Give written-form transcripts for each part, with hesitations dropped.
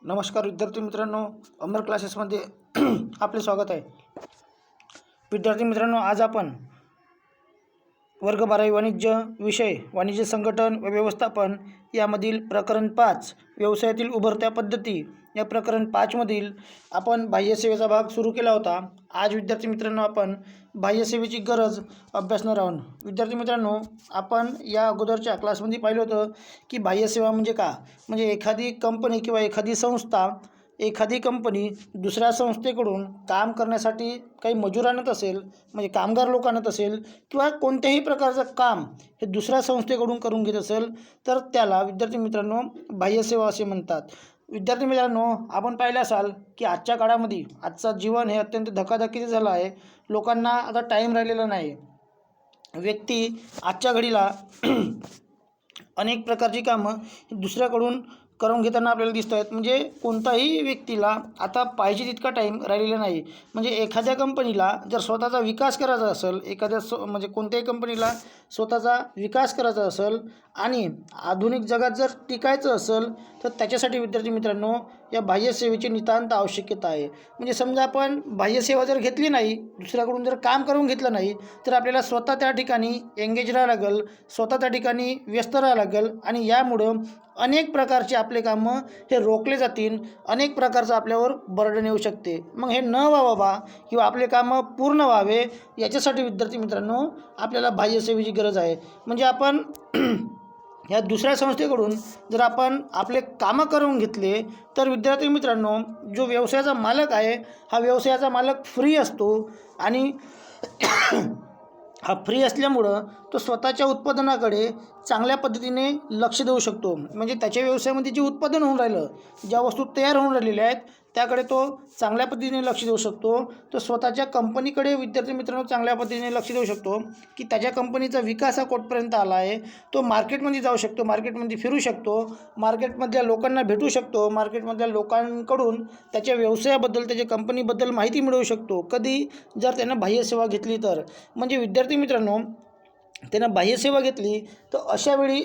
नमस्कार विद्यार्थी मित्रांनो, अमर क्लासेसमध्ये आपले स्वागत आहे. विद्यार्थी मित्रांनो, आज आपण वर्ग 12 वाणिज्य विषय वाणिज्य संघटन व व्यवस्थापन यामधील प्रकरण 5 व्यवसायातील उभरत्या पद्धती या प्रकरण 5 मधील आपण बाह्यसेवेचा भाग सुरू केला होता. आज विद्यार्थी मित्रांनो आपण बाह्यसेवेची गरज अभ्यासणार आहोत. विद्यार्थी मित्रांनो, आपण या अगोदरच्या क्लासमध्ये पाहिलं होतं की बाह्यसेवा म्हणजे का, म्हणजे एखादी कंपनी किंवा एखादी कंपनी दुसऱ्या संस्थेकडून काम करण्यासाठी काही मजूर आणत असेल, म्हणजे कामगार लोक आणत असेल किंवा कोणत्याही प्रकारचं काम हे दुसऱ्या संस्थेकडून करून घेत असेल तर त्याला विद्यार्थी मित्रांनो बाह्यसेवा असे म्हणतात. विद्यार्थी मित्रांनो, आपण पाहिले असाल की आजच्या काळामध्ये आजचं जीवन हे अत्यंत धकाधकीचं झालं आहे. लोकांना आता टाईम राहिलेला नाही. व्यक्ती आजच्या घडीला अनेक प्रकारची कामं दुसऱ्याकडून करून घेताना आपल्याला दिसत आहेत. म्हणजे कोणताही व्यक्तीला आता पाहिजे तितका टाईम राहिलेला नाही. म्हणजे एखाद्या कंपनीला जर स्वतःचा विकास करायचा असेल, म्हणजे कोणत्याही कंपनीला स्वतःचा विकास करायचा असेल आणि आधुनिक जगात जर टिकायचं असेल तर त्याच्यासाठी विद्यार्थी मित्रांनो या बाह्यसेवेची नितांत आवश्यकता आहे. म्हणजे समजा आपण बाह्यसेवा जर घेतली नाही, दुसऱ्याकडून जर काम करून घेतलं नाही तर आपल्याला स्वतः त्या ठिकाणी एंगेज राहावं लागेल, स्वतः त्या ठिकाणी व्यस्त राहावं लागेल आणि यामुळं अनेक प्रकारचे आपले कामं हे रोखले जातील, अनेक प्रकारचं आपल्यावर बर्डन येऊ शकते. मग हे न व्हावा किंवा आपले कामं पूर्ण व्हावे याच्यासाठी विद्यार्थी मित्रांनो आपल्याला बाह्यसेवेची गरज आहे. म्हणजे आपण ह्या दुसऱ्या संस्थेकडून जर आपण आपले कामं करून घेतले तर विद्यार्थी मित्रांनो जो व्यवसायाचा मालक आहे हा व्यवसायाचा मालक फ्री असतो आणि हा फ्री असल्यामुळं तो स्वतःच्या उत्पादनाकडे चांगल्या पद्धतीने लक्ष देऊ शकतो. म्हणजे त्याच्या व्यवसायामध्ये जे उत्पादन होऊन राहिलं, ज्या वस्तू तयार होऊन राहिलेल्या आहेत त्याकडे तो चांगल्या पद्धतीने लक्ष देऊ शकतो. तो स्वतःच्या कंपनीकडे विद्यार्थी मित्रांनो चांगल्या पद्धतीने लक्ष देऊ शकतो की त्याच्या कंपनीचा विकास हा कुठपर्यंत आला आहे. तो मार्केटमध्ये जाऊ शकतो, मार्केटमध्ये फिरू शकतो, मार्केटमधल्या लोकांना भेटू शकतो, मार्केटमधल्या लोकांकडून त्याच्या व्यवसायाबद्दल त्याच्या कंपनीबद्दल माहिती मिळवू शकतो. कधी जर त्यानं बाह्यसेवा घेतली तर. म्हणजे विद्यार्थी मित्रांनो त्यानं बाह्यसेवा घेतली तर अशा वेळी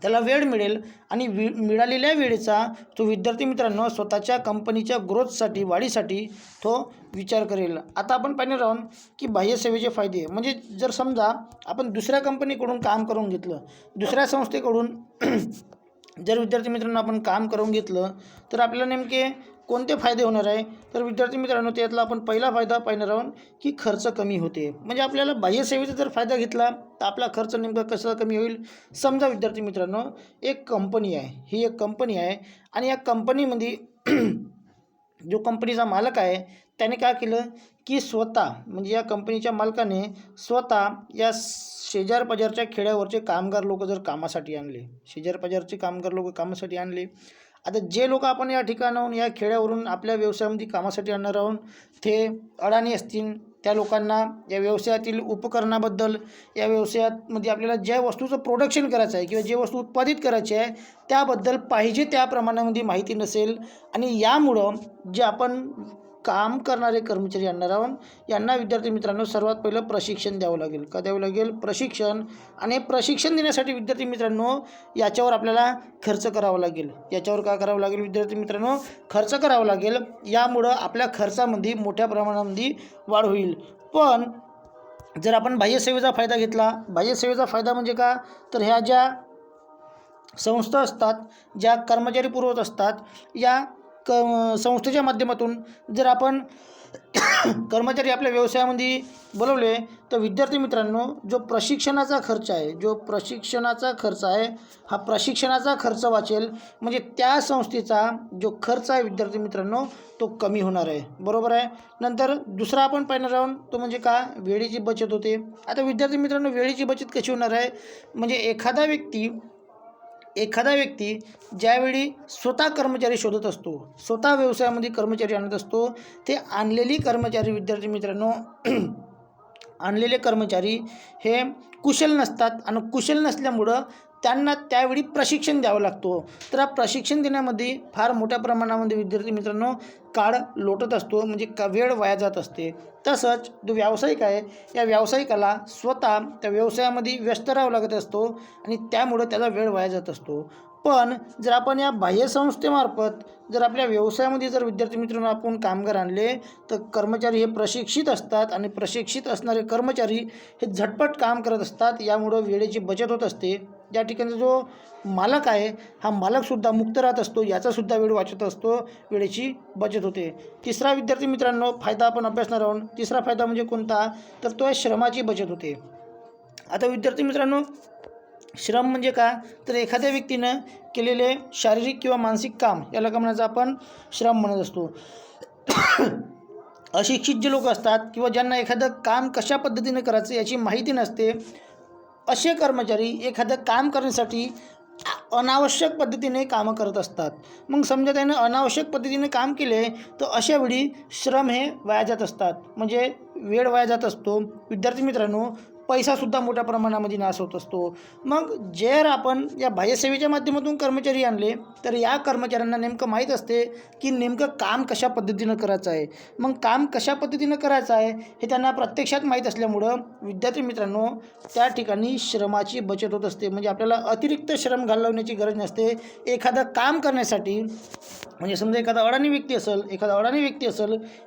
त्याला वेळ मिळेल आणि मिळालेल्या वेळेचा तो विद्यार्थी मित्रांनो स्वतःच्या कंपनीच्या ग्रोथसाठी वाढीसाठी तो विचार करेल. आता आपण पाहणार आहोत की बाह्यसेवेचे फायदे. म्हणजे जर समजा आपण दुसऱ्या कंपनीकडून काम करून घेतलं, दुसऱ्या संस्थेकडून जर विद्यार्थी मित्रांनो आपण काम करून घेतलं तर आपल्याला नेमके कोणते फायदे होणार आहे, तर विद्यार्थी मित्रांनो त्यातला आपण पहिला फायदा पाहणार आहोत की खर्च कमी होते. म्हणजे आपल्याला बाह्यसेवेचा जर फायदा घेतला तर आपला खर्च नेमका कसा कमी होईल. समजा विद्यार्थी मित्रांनो एक कंपनी आहे, ही एक कंपनी आहे आणि या कंपनीमध्ये जो कंपनीचा मालक आहे त्याने काय केलं की स्वतः, म्हणजे या कंपनीच्या मालकाने स्वतः या शेजारपाजारच्या खेड्यावरचे कामगार लोक जर कामासाठी आणले, शेजारपाजारचे कामगार लोक कामासाठी आणले. आता जे लोक आपण या ठिकाणाहून या खेड्यावरून आपल्या व्यवसायामध्ये कामासाठी आणणार आहोत ते अडाणी असतील. त्या लोकांना या व्यवसायातील उपकरणाबद्दल, या व्यवसायामध्ये आपल्याला ज्या वस्तूचं प्रोडक्शन करायचं आहे किंवा जे वस्तू उत्पादित करायची आहे त्याबद्दल पाहिजे त्या प्रमाणामध्ये माहिती नसेल आणि यामुळं जे आपण काम करणारे कर्मचारी आणणार आहोत यांना विद्यार्थी मित्रांनो सर्वात पहिलं प्रशिक्षण द्यावं लागेल. का द्यावं लागेल? प्रशिक्षण. आणि प्रशिक्षण देण्यासाठी विद्यार्थी मित्रांनो याच्यावर आपल्याला खर्च करावा लागेल. याच्यावर काय करावं लागेल विद्यार्थी मित्रांनो? खर्च करावा लागेल. यामुळं आपल्या खर्चामध्ये मोठ्या प्रमाणामध्ये वाढ होईल. पण जर आपण बाह्यसेवेचा फायदा घेतला, बाह्यसेवेचा फायदा म्हणजे का, तर ह्या ज्या संस्था असतात, ज्या कर्मचारी पुरवत असतात, या संस्थेच्या माध्यमातून जर आपण कर्मचारी आपल्या व्यवसायामध्ये बोलवले तर विद्यार्थी मित्रांनो जो प्रशिक्षणाचा खर्च आहे, हा प्रशिक्षणाचा खर्च वाचेल. म्हणजे त्या संस्थेचा जो खर्च आहे विद्यार्थी मित्रांनो तो कमी होणार आहे. बरोबर आहे. नंतर दुसरा आपण पाहणार आहोत तो म्हणजे का, वेळेची बचत होते. आता विद्यार्थी मित्रांनो वेळेची बचत कशी होणार आहे, म्हणजे एखादा व्यक्ती ज्यावेळी स्वतः कर्मचारी शोधत असतो, स्वतः व्यवसायामध्ये कर्मचारी आणत असतो, ते आणलेली कर्मचारी विद्यार्थी मित्रांनो आणलेले कर्मचारी हे कुशल नसतात आणि कुशल नसल्यामुळं त्यांना त्यावेळी प्रशिक्षण द्यावं लागतो. तर प्रशिक्षण देण्यामध्ये फार मोठ्या प्रमाणामध्ये विद्यार्थी मित्रांनो काळ लोटत असतो, म्हणजे वेळ वाया जात असते. तसंच जो व्यावसायिक आहे या व्यावसायिकाला स्वतः त्या व्यवसायामध्ये व्यस्त राहावं लागत असतो आणि त्यामुळं त्याचा वेळ वाया जात असतो. पण जर आपण या बाह्य संस्थेमार्फत जर आपल्या व्यवसायामध्ये जर विद्यार्थी मित्रांनो आपण कामगार आणले तर कर्मचारी हे प्रशिक्षित असतात आणि प्रशिक्षित असणारे कर्मचारी हे झटपट काम करत असतात. यामुळं वेळेची बचत होत असते. या ठिकाणी जो मालक आहे हा मालकसुद्धा मुक्त राहत असतो, याचासुद्धा वेळ वाचत असतो, वेळेची बचत होते. तिसरा विद्यार्थी मित्रांनो फायदा आपण अभ्यासणार आहोत. तिसरा फायदा म्हणजे कोणता, तर तो आहे श्रमाची बचत होते. आता विद्यार्थी मित्रांनो श्रम म्हणजे काय, तर एखाद्या व्यक्तीनं केलेले शारीरिक किंवा मानसिक काम याला का म्हणायचं आपण श्रम म्हणत असतो. अशिक्षित जे लोक असतात किंवा ज्यांना एखादं काम कशा पद्धतीने करायचं याची माहिती नसते, असे कर्मचारी एखादं काम करण्यासाठी अनावश्यक पद्धतीने कामं करत असतात. मग समजा त्यानं अनावश्यक पद्धतीने काम केले तर अशावेळी श्रम हे वाया जात असतात, म्हणजे वेळ वाया जात असतो. विद्यार्थी मित्रांनो पैसासुद्धा मोठ्या प्रमाणामध्ये नाश होत असतो. मग जर आपण या बाह्यसेवेच्या माध्यमातून कर्मचारी आणले तर या कर्मचाऱ्यांना नेमकं माहीत असते की नेमकं काम कशा पद्धतीनं करायचं आहे. मग काम कशा पद्धतीनं करायचं आहे हे त्यांना प्रत्यक्षात माहीत असल्यामुळं विद्यार्थी मित्रांनो त्या ठिकाणी श्रमाची बचत होत असते. म्हणजे आपल्याला अतिरिक्त श्रम घालवण्याची गरज नसते. एखादं काम करण्यासाठी म्हणजे समजा एखादा अडाणी व्यक्ती असेल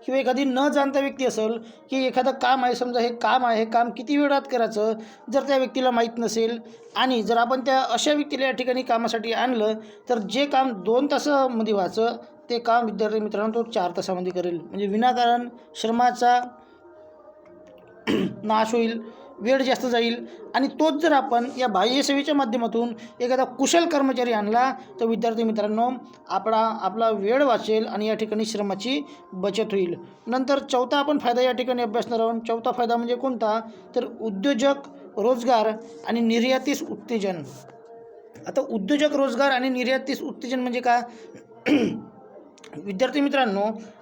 किंवा एखादी न जाणता व्यक्ती असेल की एखादं काम आहे, समजा हे काम आहे, हे काम किती वेळात करायचं जर त्या व्यक्तीला माहीत नसेल आणि जर आपण त्या अशा व्यक्तीला या ठिकाणी कामासाठी आणलं तर जे काम 2 तासामध्ये व्हायचं ते काम विद्यार्थी मित्रांनो तो 4 तासामध्ये करेल. म्हणजे विनाकारण श्रमाचा नाश होईल, वेळ जास्त जाईल. आणि तोच जर आपण या बाह्यसेवेच्या माध्यमातून एखादा कुशल कर्मचारी आणला तर विद्यार्थी मित्रांनो आपला वेळ वाचेल आणि या ठिकाणी श्रमाची बचत होईल. नंतर चौथा आपण फायदा या ठिकाणी अभ्यासणार आहोत. चौथा फायदा म्हणजे कोणता, तर उद्योजक, रोजगार आणि निर्यातीस उत्तेजन. आता उद्योजक, रोजगार आणि निर्यातीस उत्तेजन म्हणजे काय, विद्यार्थी मित्रांनो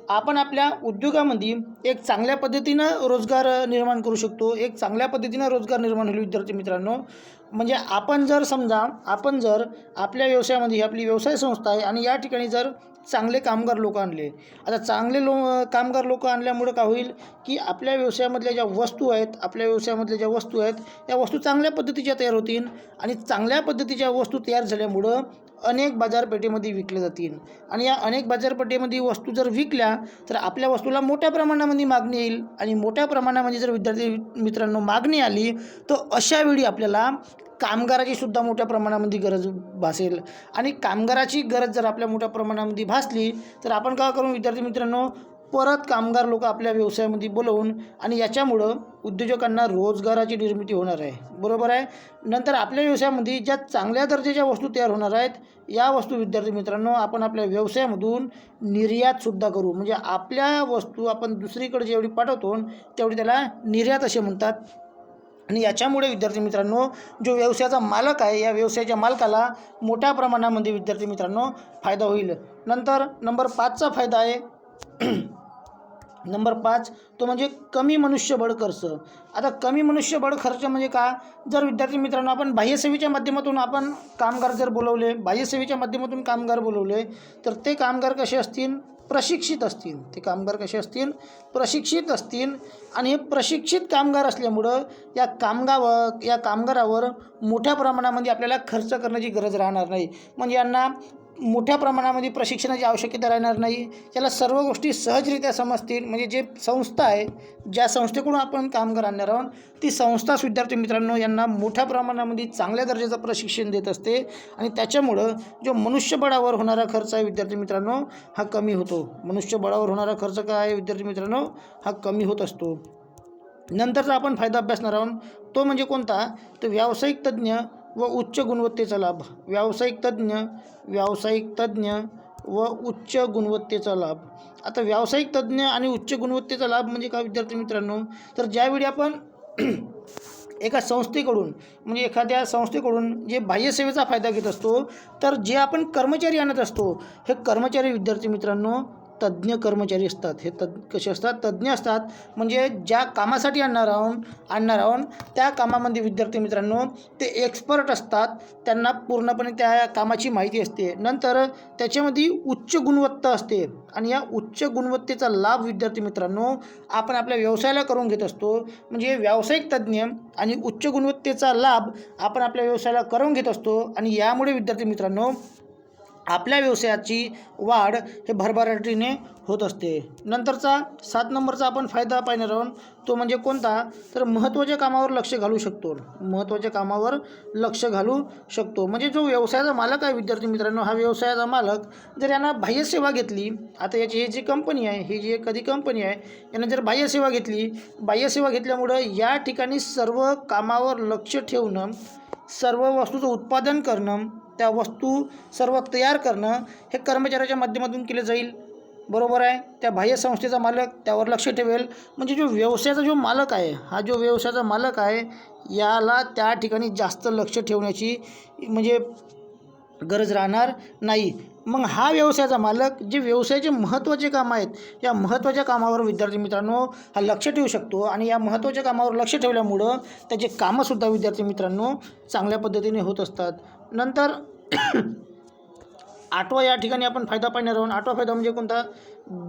आपण आपल्या उद्योगामध्ये एक चांगल्या पद्धतीनं रोजगार निर्माण करू शकतो. एक चांगल्या पद्धतीनं रोजगार निर्माण होईल विद्यार्थी मित्रांनो. म्हणजे आपण जर आपल्या व्यवसायामध्ये आपली व्यवसाय संस्था आहे आणि या ठिकाणी जर चांगले कामगार लोक आणले, आता चांगले कामगार लोक आणल्यामुळं काय होईल की आपल्या व्यवसायामधल्या ज्या वस्तू आहेत या वस्तू चांगल्या पद्धतीच्या तयार होतील आणि चांगल्या पद्धतीच्या वस्तू तयार झाल्यामुळं अनेक बाजारपेठेमध्ये विकल्या जातील आणि या अनेक बाजारपेठेमध्ये वस्तू जर विकल्या तर आपल्या वस्तूला मोठ्या प्रमाणामध्ये मागणी येईल आणि मोठ्या प्रमाणामध्ये जर विद्यार्थी मित्रांनो मागणी आली तर अशावेळी आपल्याला कामगाराची सुद्धा मोठ्या प्रमाणामध्ये गरज भासेल आणि कामगाराची गरज जर आपल्या मोठ्या प्रमाणामध्ये भासली तर आपण काय करू विद्यार्थी मित्रांनो, परत कामगार लोक आपल्या व्यवसायामध्ये बोलवून आणि याच्यामुळं उद्योजकांना रोजगाराची निर्मिती होणार आहे. बरोबर आहे. नंतर आपल्या व्यवसायामध्ये ज्या चांगल्या दर्जाच्या वस्तू तयार होणार आहेत या वस्तू विद्यार्थी मित्रांनो आपण आपल्या व्यवसायामधून निर्यातसुद्धा करू. म्हणजे आपल्या वस्तू आपण दुसरीकडे जेवढी पाठवतो तेवढी त्याला निर्यात असे म्हणतात. आणि याच्यामुळे विद्यार्थी मित्रांनो जो व्यवसायाचा मालक आहे या व्यवसायाच्या मालकाला मोठ्या प्रमाणामध्ये विद्यार्थी मित्रांनो फायदा होईल. नंतर नंबर 5चा फायदा आहे नंबर 5 तो म्हणजे कमी मनुष्यबळ खर्च. आता कमी मनुष्यबळ खर्च म्हणजे का, जर विद्यार्थी मित्रांनो आपण बाह्यसेवेच्या माध्यमातून आपण कामगार जर बोलवले, बाह्यसेवेच्या माध्यमातून कामगार बोलवले तर ते कामगार कसे असतील, प्रशिक्षित असतील. ते कामगार कसे असतील, प्रशिक्षित असतील आणि हे प्रशिक्षित कामगार असल्यामुळं या कामगारावर मोठ्या प्रमाणामध्ये आपल्याला खर्च करण्याची गरज राहणार नाही. म्हणजे यांना मोठ्या प्रमाणामध्ये प्रशिक्षणाची आवश्यकता राहणार नाही. त्याला सर्व गोष्टी सहजरित्या समजतील. म्हणजे जे संस्था आहे, ज्या संस्थेकडून आपण कामगार आणणार आहोत ती संस्थाच विद्यार्थी मित्रांनो यांना मोठ्या प्रमाणामध्ये चांगल्या दर्जाचं प्रशिक्षण देत असते आणि त्याच्यामुळं जो मनुष्यबळावर होणारा खर्च आहे विद्यार्थी मित्रांनो हा कमी होतो. मनुष्यबळावर होणारा खर्च काय आहे विद्यार्थी मित्रांनो, हा कमी होत असतो. नंतरचा आपण फायदा अभ्यासणार आहोत तो म्हणजे कोणता, तर व्यावसायिक तज्ज्ञ व उच्च गुणवत्तेचा लाभ. व्यावसायिक तज्ज्ञ व उच्च गुणवत्तेचा लाभ. आता व्यावसायिक तज्ज्ञ आणि उच्च गुणवत्तेचा लाभ म्हणजे काय विद्यार्थी मित्रांनो, तर ज्यावेळी आपण एका संस्थेकडून म्हणजे एखाद्या संस्थेकडून जे बाह्यसेवेचा फायदा घेत असतो तर जे आपण कर्मचारी आणत असतो हे कर्मचारी विद्यार्थी मित्रांनो तज्ज्ञ कर्मचारी असतात. हे कसे असतात? तज्ज्ञ असतात. म्हणजे ज्या कामासाठी आणणार आहोत त्या कामामध्ये विद्यार्थी मित्रांनो ते एक्सपर्ट असतात. त्यांना पूर्णपणे त्या कामाची माहिती असते. नंतर त्याच्यामध्ये उच्च गुणवत्ता असते आणि या उच्च गुणवत्तेचा लाभ विद्यार्थी मित्रांनो आपण आपल्या व्यवसायाला करून घेत असतो. म्हणजे व्यावसायिक तज्ज्ञ आणि उच्च गुणवत्तेचा लाभ आपण आपल्या व्यवसायाला करून घेत असतो आणि यामुळे विद्यार्थी मित्रांनो आपल्या व्यवसायाची वाढ हे भरभराटीने होत असते. नंतरचा 7 नंबरचा आपण फायदा पाहणार आहोत. तो म्हणजे कोणता? तर महत्त्वाच्या कामावर लक्ष घालू शकतो. महत्त्वाच्या कामावर लक्ष घालू शकतो. म्हणजे जो व्यवसायाचा मालक आहे विद्यार्थी मित्रांनो, हा व्यवसायाचा मालक जर यांना बाह्यसेवा घेतली, आता याची ही जी कंपनी आहे, ही जी एखादी कंपनी आहे, यानं जर बाह्यसेवा घेतली, बाह्यसेवा घेतल्यामुळं या ठिकाणी सर्व कामावर लक्ष ठेवणं, सर्व वस्तूचं उत्पादन करणं, त्या वस्तू सर्व तयार करणं हे कर्मचाऱ्याच्या माध्यमातून केले जाईल. बरोबर आहे. त्या बाह्य संस्थेचा मालक त्यावर लक्ष ठेवेल. म्हणजे जो व्यवसायाचा जो मालक आहे, हा जो व्यवसायाचा मालक आहे याला त्या ठिकाणी जास्त लक्ष ठेवण्याची म्हणजे गरज राहणार नाही. मग हा व्यवसायाचा मालक जे व्यवसायाचे महत्त्वाचे कामं आहेत, या महत्त्वाच्या कामावर विद्यार्थी मित्रांनो हा लक्ष ठेवू शकतो आणि या महत्त्वाच्या कामावर लक्ष ठेवल्यामुळं त्याचे कामंसुद्धा विद्यार्थी मित्रांनो चांगल्या पद्धतीने होत असतात. नंतर 8वा या ठिकाणी आपण फायदा पाहणार आहोत. 8वा फायदा म्हणजे कोणता?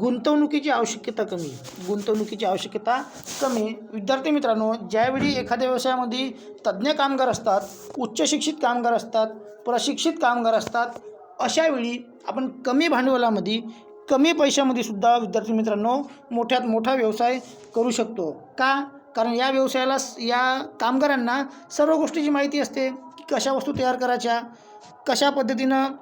गुंतवणुकीची आवश्यकता कमी. गुंतवणुकीची आवश्यकता कमी. विद्यार्थी मित्रांनो ज्यावेळी एखाद्या व्यवसायामध्ये तज्ज्ञ कामगार असतात, उच्च शिक्षित कामगार असतात, प्रशिक्षित कामगार असतात, अशावेळी आपण कमी भांडवलामध्ये कमी पैशामध्ये सुद्धा विद्यार्थी मित्रांनो मोठ्यात मोठा व्यवसाय करू शकतो. का? कारण या व्यवसायाला या कामगारांना सर्व गोष्टीची माहिती असते की कशा वस्तू तयार करायच्या, कशा पद्धतीनं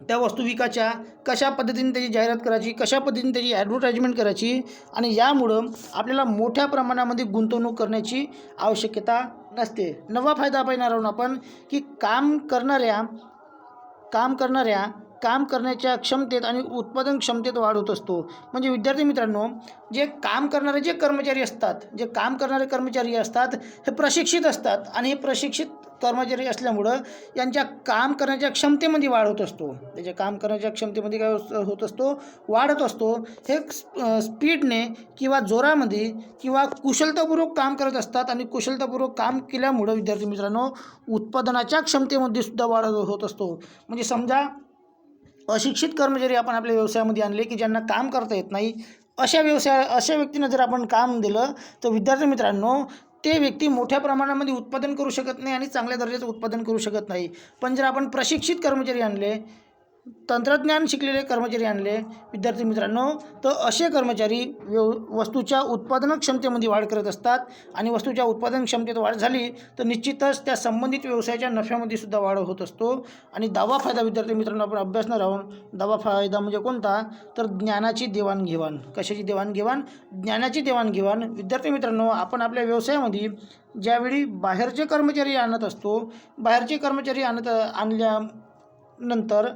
त्या वस्तू विकायच्या, कशा पद्धतीने त्याची जाहिरात करायची, कशा पद्धतीने त्याची ॲडव्हर्टाइजमेंट करायची आणि यामुळं आपल्याला मोठ्या प्रमाणामध्ये गुंतवणूक करण्याची आवश्यकता नसते. 9वा फायदा पाहणार आहोत आपण की काम करण्याच्या क्षमतेत आणि उत्पादन क्षमतेत वाढ होत असतो. म्हणजे विद्यार्थी मित्रांनो जे काम करणारे काम करणारे कर्मचारी असतात हे प्रशिक्षित असतात आणि हे प्रशिक्षित कर्मचारी असल्यामुळं यांच्या काम करण्याच्या क्षमतेमध्ये वाढ होत असतो. त्याच्या काम करण्याच्या क्षमतेमध्ये काय होत असतो? वाढत असतो. हे स्पीडने किंवा जोरामध्ये किंवा कुशलतापूर्वक काम करत असतात आणि कुशलतापूर्वक काम केल्यामुळं विद्यार्थी मित्रांनो उत्पादनाच्या क्षमतेमध्ये सुद्धा वाढ होत असतो. म्हणजे समजा अशिक्षित कर्मचारी आपण आपल्या व्यवसायामध्ये आणले की ज्यांना काम करता येत नाही, अशा व्यक्तींना जर आपण काम दिलं तर विद्यार्थी मित्रांनो ते व्यक्ती मोठ्या प्रमाणामध्ये उत्पादन करू शकत नाही आणि चांगल्या दर्जाचं उत्पादन करू शकत नाही. पण जर आपण प्रशिक्षित कर्मचारी आणले, तंत्रज्ञान शिकलेले कर्मचारी आणले विद्यार्थी मित्रांनो, तर असे कर्मचारी वस्तूच्या उत्पादन क्षमतेमध्ये वाढ करत असतात आणि वस्तूच्या उत्पादन क्षमतेत वाढ झाली तर निश्चितच त्या संबंधित व्यवसायाच्या नफ्यामध्ये सुद्धा वाढ होत असतो. आणि 10वा फायदा विद्यार्थी मित्रांनो आपण अभ्यासणार आहोत. 10वा फायदा म्हणजे कोणता? तर ज्ञानाची देवाणघेवाण. कशाची देवाणघेवाण? ज्ञानाची देवाणघेवाण. विद्यार्थी मित्रांनो आपण आपल्या व्यवसायामध्ये ज्यावेळी बाहेरचे कर्मचारी आणल्यानंतर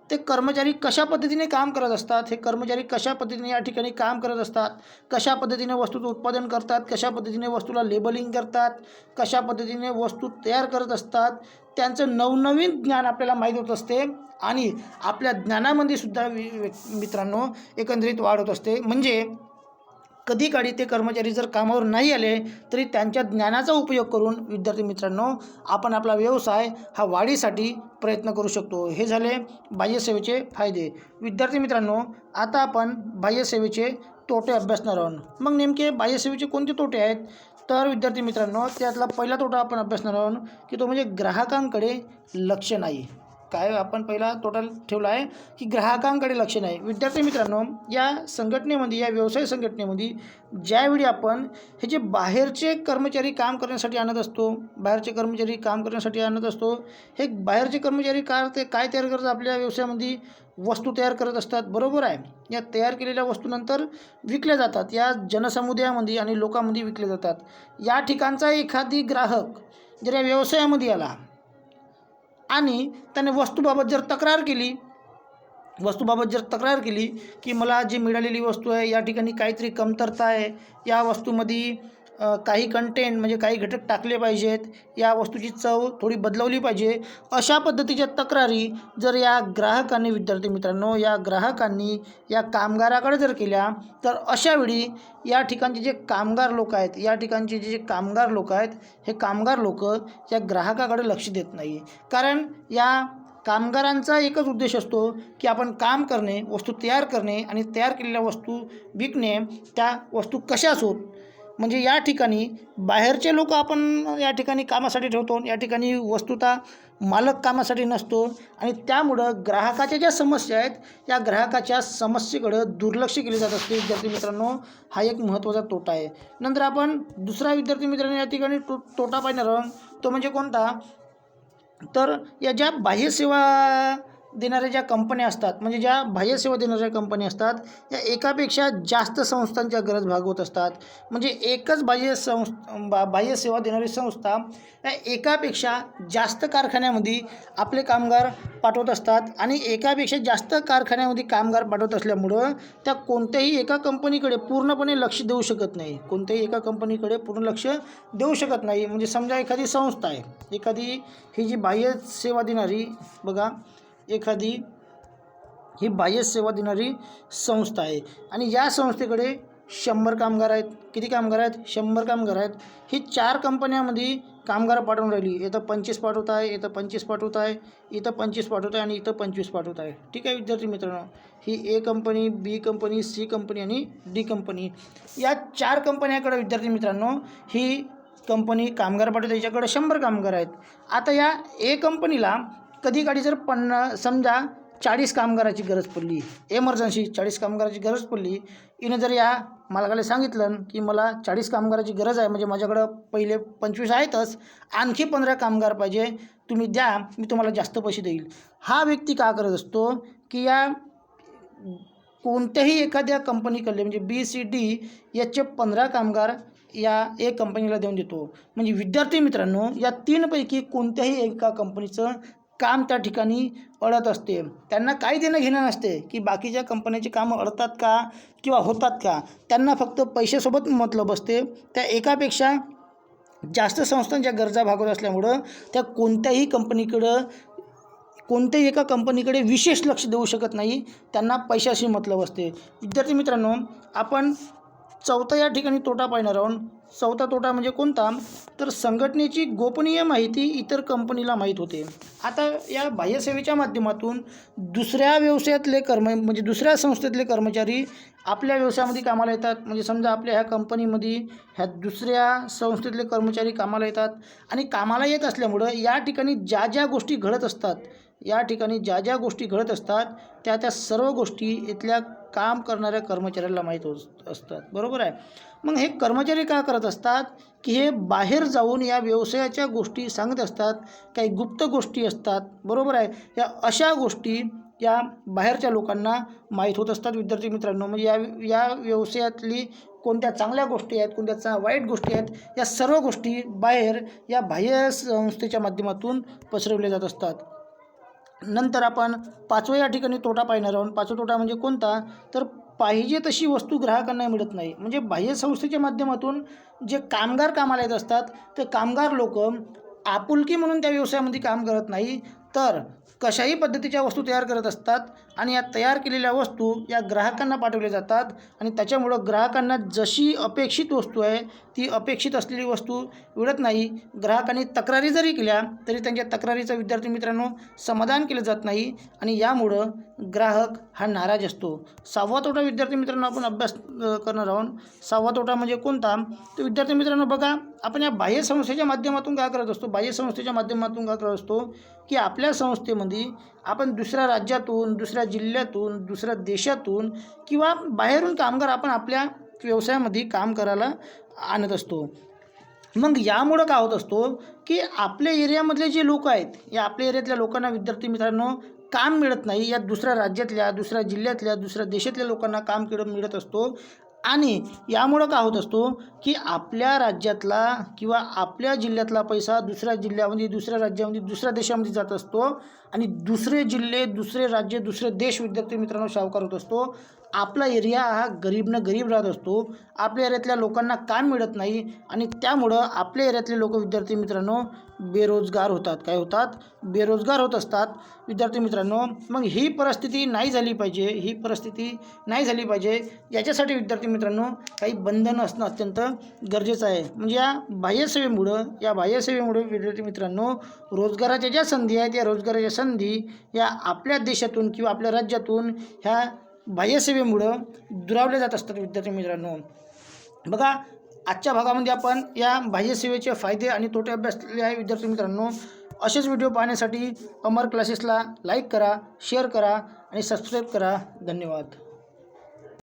ते कर्मचारी कशा पद्धतीने काम करत असतात, हे कर्मचारी कशा पद्धतीने या ठिकाणी काम करत असतात, कशा पद्धतीने वस्तूचं उत्पादन करतात, कशा पद्धतीने वस्तूला लेबलिंग करतात, कशा पद्धतीने वस्तू तयार करत असतात, त्यांचं नवनवीन ज्ञान आपल्याला माहीत होत असते आणि आपल्या ज्ञानामध्ये सुद्धा मित्रांनो एकंदरीत वाढ होत असते. म्हणजे कधी काळी ते कर्मचारी जर कामावर नाही आले तरी त्यांच्या ज्ञानाचा उपयोग करून विद्यार्थी मित्रांनो आपण आपला व्यवसाय हा वाढीसाठी प्रयत्न करू शकतो. हे झाले बाह्यसेवेचे फायदे. विद्यार्थी मित्रांनो आता आपण बाह्यसेवेचे तोटे अभ्यासणार आहोत. मग नेमके बाह्यसेवेचे कोणते तोटे आहेत? तर विद्यार्थी मित्रांनो त्यातला पहिला तोटा आपण अभ्यासणार आहोत की तो म्हणजे ग्राहकांकडे लक्ष नाही. काय आपण पहिला तोटा ठेवला आहे की ग्राहकांकडे लक्ष नाही. विद्यार्थी मित्रांनो या व्यवसाय संघटनेमध्ये ज्यावेळी आपण हे जे बाहेरचे कर्मचारी काम करण्यासाठी आणत असतो, हे बाहेरचे कर्मचारी काय तयार करतात? आपल्या व्यवसायामध्ये वस्तू तयार करत असतात. बरोबर आहे. या तयार केलेल्या वस्तूनंतर विकल्या जातात, या जनसमुदायामध्ये आणि लोकांमध्ये विकल्या जातात. या ठिकाणचा एखादी ग्राहक जर या व्यवसायामध्ये आला आणि त्याने वस्तूबाबत जर तक्रार केली की मला जी मिळालेली वस्तू आहे या ठिकाणी काहीतरी कमतरता आहे, या वस्तूमध्ये काही कंटेंट म्हणजे काही घटक टाकले पाहिजेत, या वस्तूची चव थोडी बदलवली पाहिजे, अशा पद्धतीच्या तक्रारी जर या ग्राहकांनी, विद्यार्थी मित्रांनो, या ग्राहकांनी या कामगाराकडे जर केल्या, तर अशावेळी या ठिकाणचे जे कामगार लोक आहेत, या ठिकाणचे जे कामगार लोक आहेत, हे कामगार लोक या ग्राहकाकडे लक्ष देत नाही. कारण या कामगारांचा एकच उद्देश असतो की आपण काम करणे, वस्तू तयार करणे आणि तयार केलेल्या वस्तू विकणे. त्या वस्तू कशा असोत, म्हणजे या ठिकाणी बाहेरचे लोक आपण या ठिकाणी कामासाठी ठेवतो, या ठिकाणी वस्तुतः मालक कामासाठी नसतो. आणि त्यामुळं ग्राहकाच्या ज्या समस्या आहेत, या ग्राहकाच्या समस्येकडं दुर्लक्ष केले जात असते. विद्यार्थी मित्रांनो, हा एक महत्त्वाचा तोटा आहे. नंतर आपण दुसरा, विद्यार्थी मित्रांनो, या ठिकाणी तोटा पाहणार आहोत, तो म्हणजे कोणता, तर या ज्या बाह्यसेवा देणाऱ्या ज्या कंपन्या असतात, म्हणजे ज्या बाह्यसेवा देणाऱ्या कंपन्या असतात, या एकापेक्षा जास्त संस्थांच्या गरज भागवत असतात. म्हणजे एकच बाह्यसेवा देणारी संस्था या एकापेक्षा जास्त कारखान्यामध्ये आपले कामगार पाठवत असतात. आणि एकापेक्षा जास्त कारखान्यामध्ये कामगार पाठवत असल्यामुळं त्या कोणत्याही एका कंपनीकडे पूर्णपणे लक्ष देऊ शकत नाही, कोणत्याही एका कंपनीकडे पूर्ण लक्ष देऊ शकत नाही. म्हणजे समजा एखादी संस्था आहे, एखादी ही जी बाह्यसेवा देणारी, बघा, एखादी ही बाह्यसेवा देणारी संस्था आहे आणि या संस्थेकडे 100 कामगार आहेत. किती कामगार आहेत? 100 कामगार आहेत. ही 4 कंपन्यामध्ये कामगार पाठवून राहिली. इथं 25 पाठवत आहे, इथं 25 पाठवत आहे, इथं 25 पाठवत आहे आणि इथं 25 पाठवत आहे. ठीक आहे विद्यार्थी मित्रांनो, ही ए कंपनी, बी कंपनी, सी कंपनी आणि डी कंपनी, या 4 कंपन्याकडे विद्यार्थी मित्रांनो ही कंपनी कामगार पाठवते. याच्याकडे 100 कामगार आहेत. आता या ए कंपनीला कधी काढी जर समजा 40 कामगाराची गरज पडली, एमर्जन्सी 40 कामगाराची गरज पडली, हिनं जर या मालकाला सांगितलं की मला 40 कामगाराची गरज आहे, म्हणजे माझ्याकडं पहिले 25 आहेतच, आणखी 15 कामगार पाहिजे, तुम्ही द्या, मी तुम्हाला जास्त पैसे देईल. हा व्यक्ती का करत असतो की या कोणत्याही एखाद्या कंपनीकडले, म्हणजे बी, सी, डी याचे 15 कामगार या एक कंपनीला देऊन देतो. म्हणजे विद्यार्थी मित्रांनो, या 3पैकी कोणत्याही एका कंपनीचं काम त्या ठिकाणी अडत असते. त्यांना काही देणं घेणं नसते की बाकीच्या कंपन्याचे कामं अडतात का किंवा होतात का, त्यांना फक्त पैशासोबत मतलब असते. त्या एकापेक्षा जास्त संस्थांच्या गरजा भागवत असल्यामुळं त्या कोणत्याही एका कंपनीकडे विशेष लक्ष देऊ शकत नाही, त्यांना पैशाशी मतलब असते. विद्यार्थी मित्रांनो, आपण चौथा या ठिकाणी तोटा पाहणार आहोत. चौथा तोटा म्हणजे कोणता, तर संघटनेची गोपनीय माहिती इतर कंपनीला माहीत होते. आता या बाह्यसेवेच्या माध्यमातून दुसऱ्या व्यवसायातले म्हणजे दुसऱ्या संस्थेतले कर्मचारी आपल्या व्यवसायामध्ये कामाला येतात. म्हणजे समजा आपल्या ह्या कंपनीमध्ये ह्या दुसऱ्या संस्थेतले कर्मचारी कामाला येतात आणि कामाला येत असल्यामुळं या ठिकाणी ज्या ज्या गोष्टी घडत असतात, त्या सर्व गोष्टी इथल्या काम करणाऱ्या कर्मचाऱ्याला माहीत असतात. बरोबर आहे. मग हे कर्मचारी काय करत असतात की हे बाहेर जाऊन या व्यवसायाच्या गोष्टी सांगत असतात, काही गुप्त गोष्टी असतात. बरोबर आहे. या अशा गोष्टी या बाहेरच्या लोकांना माहीत होत असतात. विद्यार्थी मित्रांनो, म्हणजे या व्यवसायातली कोणत्या चांगल्या गोष्टी आहेत, कोणत्या वाईट गोष्टी आहेत, या सर्व गोष्टी बाहेर या बाह्य संस्थेच्या माध्यमातून पसरवल्या जात असतात. नंतर आपण 5वा या ठिकाणी तोटा पाहणार आहोत. 5वा तोटा म्हणजे कोणता, तर पाहिजे तशी वस्तू ग्राहकांना मिळत नाही. म्हणजे बाह्य संस्थेच्या माध्यमातून जे कामगार कामाला येत असतात, ते कामगार लोक आपुलकी म्हणून त्या व्यवसायामध्ये काम करत नाही, तर कशाही पद्धतीच्या वस्तू तयार करत असतात आणि या तयार केलेल्या वस्तू या ग्राहकांना पाठवल्या जातात आणि त्याच्यामुळं ग्राहकांना जशी अपेक्षित वस्तू आहे ती अपेक्षित असलेली वस्तू मिळत नाही. ग्राहकांनी तक्रारी जरी केल्या तरी त्यांच्या तक्रारीचं, विद्यार्थी मित्रांनो, समाधान केलं जात नाही आणि यामुळं ग्राहक हा नाराज असतो. 6वा तोटा विद्यार्थी मित्रांनो आपण अभ्यास करणार आहोत. 6वा तोटा म्हणजे कोणता, तर विद्यार्थी मित्रांनो बघा, आपण या बाह्य संस्थेच्या माध्यमातून काय करत असतो, की आपल्या संस्थेमध्ये आपण दुसऱ्या राज्यातून, दुसऱ्या जिल्ह्यातून, दुसऱ्या देशातून किंवा बाहेरून कामगार आपण आपल्या व्यवसायामध्ये काम करायला आणत असतो. मग यामुळं काय होत असतो की आपल्या एरियामधले जे लोक आहेत, या आपल्या एरियातल्या लोकांना, विद्यार्थी मित्रांनो, काम मिळत नाही. या दुसऱ्या राज्यातल्या, दुसऱ्या जिल्ह्यातल्या, दुसऱ्या देशातल्या लोकांना काम मिळत असतो आणि यामुळं काय होत असतो की आपल्या राज्यातला किंवा आपल्या जिल्ह्यातला पैसा दुसऱ्या जिल्ह्यामध्ये, दुसऱ्या राज्यामध्ये, दुसऱ्या देशामध्ये जात असतो आणि दुसरे जिल्हे, दुसरे राज्य, दुसरे देश विद्यार्थी मित्रांनो सावकार होत असतो. आपला एरिया हा गरीबनं गरीब राहत असतो. आपल्या एरियातल्या लोकांना काम मिळत नाही आणि त्यामुळं आपल्या एरियातले लोक विद्यार्थी मित्रांनो बेरोजगार होतात. काय होतात? बेरोजगार होत असतात विद्यार्थी मित्रांनो. मग ही परिस्थिती नाही झाली पाहिजे, ही परिस्थिती नाही झाली पाहिजे. याच्यासाठी विद्यार्थी मित्रांनो काही बंधनं असणं अत्यंत गरजेचं आहे. म्हणजे या बाह्यसेवेमुळे विद्यार्थी मित्रांनो रोजगाराच्या ज्या संधी आहेत, या रोजगाराच्या संधी या आपल्या देशातून किंवा आपल्या राज्यातून ह्या बाह्यसेवेमुळं दुरावल्या जात असतात विद्यार्थी मित्रांनो. बघा, आजच्या भागामध्ये आपण या बाह्यसेवेचे फायदे आणि तोटे अभ्यासलेले आहे विद्यार्थी मित्रांनो. असेच व्हिडिओ पाहण्यासाठी अमर क्लासेसला लाईक करा, शेअर करा आणि सबस्क्राईब करा. धन्यवाद.